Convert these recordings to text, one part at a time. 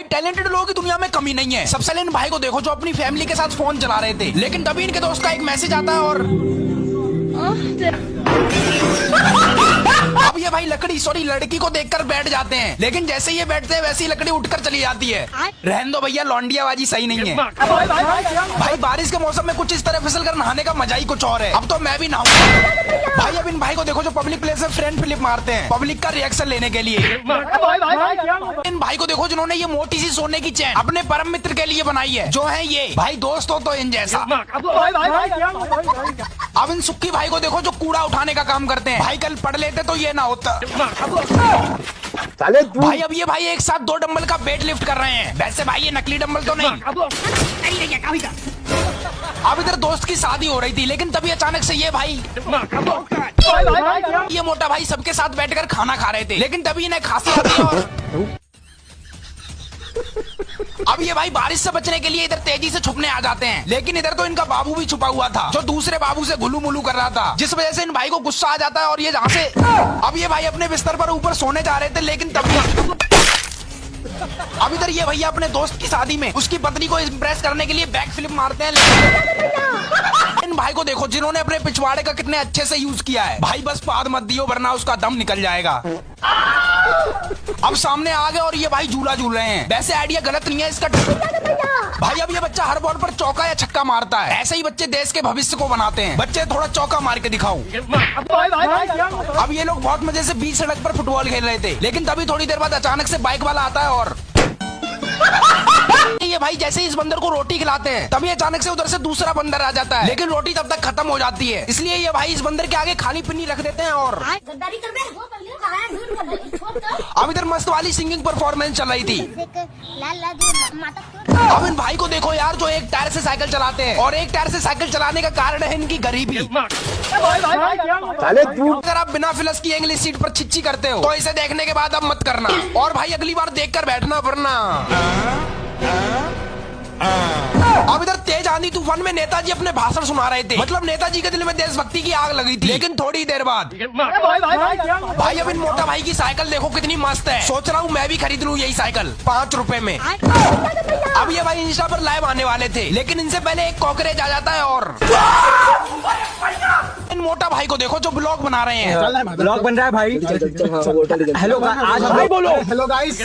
Talented लोगों की दुनिया में कमी नहीं है। सबसे पहले इन भाई को देखो जो अपनी फैमिली के साथ फोन चला रहे थे, लेकिन तभी इनके दोस्त का एक मैसेज आता है और अब ये भाई लड़की को देखकर बैठ जाते हैं, लेकिन जैसे ये बैठते हैं वैसे ही लकड़ी उठकर चली जाती है। रहने दो भैया, लौंडियाबाजी सही नहीं है। भाई बारिश के मौसम में कुछ इस तरह फिसल कर नहाने का मजा ही कुछ और है। अब तो मैं भी नहाऊंगा। भाई अब इन भाई को देखो जो पब्लिक प्लेस में फ्रंट फ्लिप मारते हैं पब्लिक का रिएक्शन लेने के लिए। इन भाई को देखो जिन्होंने ये मोटी सी सोने की चैन अपने परम मित्र के लिए बनाई है, जो है ये भाई दोस्त हो तो इन जैसा। अब इन सुक्की भाई को देखो जो कूड़ा उठाने का काम करते हैं। भाई कल पढ़ लेते तो ये ना होता। भाई अब ये भाई एक साथ 2 डंबल का वेट लिफ्ट कर रहे हैं। वैसे भाई ये नकली डंबल तो नहीं। अब इधर दोस्त की शादी हो रही थी, लेकिन तभी अचानक से ये भाई ये मोटा भाई सबके साथ बैठकर खाना खा रहे थे, लेकिन तभी इन्हें खांसी आती और अब ये भाई बारिश से बचने के लिए इधर तेजी से छुपने आ जाते हैं, लेकिन इधर तो इनका बाबू भी छुपा हुआ था जो दूसरे बाबू से गुलू मुलू कर रहा था, जिस वजह से इन भाई को गुस्सा आ जाता है और ये जहाँ से अब ये भाई अपने बिस्तर पर ऊपर सोने जा रहे थे, लेकिन तभी अब इधर ये भैया अपने दोस्त की शादी में उसकी पत्नी को इम्प्रेस करने के लिए बैक फ्लिप मारते हैं। इन भाई को देखो जिन्होंने अपने पिछवाड़े का कितने अच्छे से यूज किया है। भाई बस पाद मत दियो वरना उसका दम निकल जाएगा। अब सामने आ गए और ये भाई झूला झूल रहे हैं। वैसे आइडिया गलत नहीं है इसका। भाई अब ये बच्चा हर बॉल पर चौका या छक्का मारता है। ऐसे ही बच्चे देश के भविष्य को बनाते हैं। बच्चे थोड़ा चौका मार के दिखाओ। अब ये लोग बहुत मजे से बीच सड़क पर फुटबॉल खेल रहे थे, लेकिन तभी थोड़ी देर बाद अचानक से बाइक वाला आता है और ये भाई जैसे इस बंदर को रोटी खिलाते हैं तभी अचानक से उधर से दूसरा बंदर आ जाता है, लेकिन रोटी तब तक खत्म हो जाती है, इसलिए ये भाई इस बंदर के आगे खाली पिन्नी रख देते हैं और अब इधर मस्त वाली सिंगिंग परफॉर्मेंस चल रही थी। अब इन भाई को देखो यार जो एक टायर से साइकिल चलाते हैं, और एक टायर से साइकिल चलाने का कारण है इनकी गरीबी। अगर आप बिना फिलस की इंग्लिश सीट पर छिच्ची करते हो तो इसे देखने के बाद अब मत करना, और भाई अगली बार देखकर बैठना वरना। अब इधर तेज आंधी तूफान में नेताजी अपने भाषण सुना रहे थे, मतलब नेताजी के दिल में देशभक्ति की आग लगी थी, लेकिन थोड़ी देर बाद भाई अब इन मोटा भाई की साइकिल देखो कितनी मस्त है। सोच रहा हूँ मैं भी खरीद लूँ यही साइकिल 5 रुपए में। अब ये भाई इंस्टा पर लाइव आने वाले थे, लेकिन इनसे पहले एक कॉकरेज आ जाता है और इन मोटा भाई को देखो जो ब्लॉग बना रहे हैं। ब्लॉग बन रहा है भाई। हेलो आज भाई बोलो हेलो गाइस।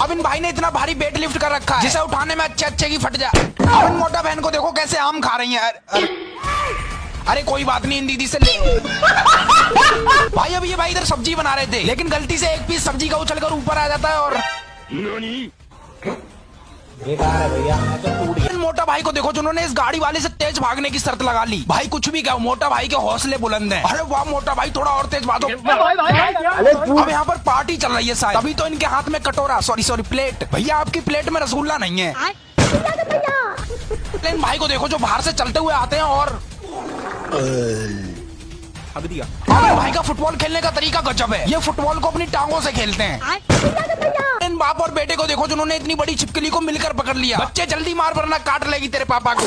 अब इन भाई ने इतना भारी वेट लिफ्ट कर रखा है जिसे उठाने में अच्छे की फट जाए। अब इन मोटा बहन को देखो कैसे आम खा रही है। अरे कोई बात नहीं, इन दीदी से ले। भाई अब ये भाई इधर सब्जी बना रहे थे, लेकिन गलती से एक पीस सब्जी का उछलकर ऊपर आ जाता है और इन मोटा भाई को देखो जिन्होंने इस गाड़ी वाले से तेज भागने की शर्त लगा ली। भाई कुछ भी कहो मोटा भाई के हौसले बुलंद हैं। अरे वाह मोटा भाई थोड़ा और तेज भागो। अब यहाँ पर पार्टी चल रही है शायद, तभी तो इनके हाथ में कटोरा सॉरी प्लेट। भैया आपकी प्लेट में रसगुल्ला नहीं है। इन भाई को देखो जो बाहर से चलते हुए आते हैं और भाई का फुटबॉल खेलने का तरीका गजब है। ये फुटबॉल को अपनी टांगों से खेलते हैं। इन बाप और बेटे को देखो जिन्होंने इतनी बड़ी छिपकली को मिलकर पकड़ लिया। बच्चे जल्दी मार वरना काट लेगी तेरे पापा को।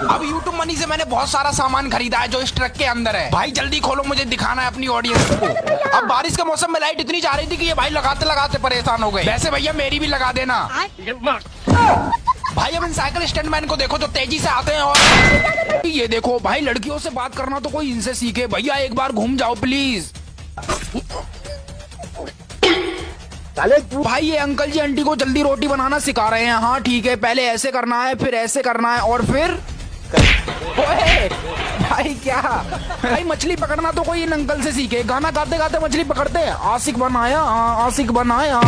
अब YouTube मनी से मैंने बहुत सारा सामान खरीदा है जो इस ट्रक के अंदर है। भाई जल्दी खोलो, मुझे दिखाना है अपनी ऑडियंस को। अब बारिश के मौसम में लाइट इतनी जा रही थी कि ये भाई लगाते लगाते परेशान हो गए। वैसे भैया मेरी भी लगा देना। भाई अब इन साइकिल स्टैंडमैन को देखो जो तेजी से आते हैं और ये देखो भाई लड़कियों से बात करना तो कोई इनसे सीखे। भैया एक बार घूम जाओ प्लीज। भाई ये अंकल जी आंटी को जल्दी रोटी बनाना सिखा रहे हैं। हाँ ठीक है, पहले ऐसे करना है फिर ऐसे करना है और फिर ओए भाई क्या भाई मछली पकड़ना तो कोई इन अंकल से सीखे। गाना गाते गाते मछली पकड़ते हैं। आशिक बनाया आशिक बनाया।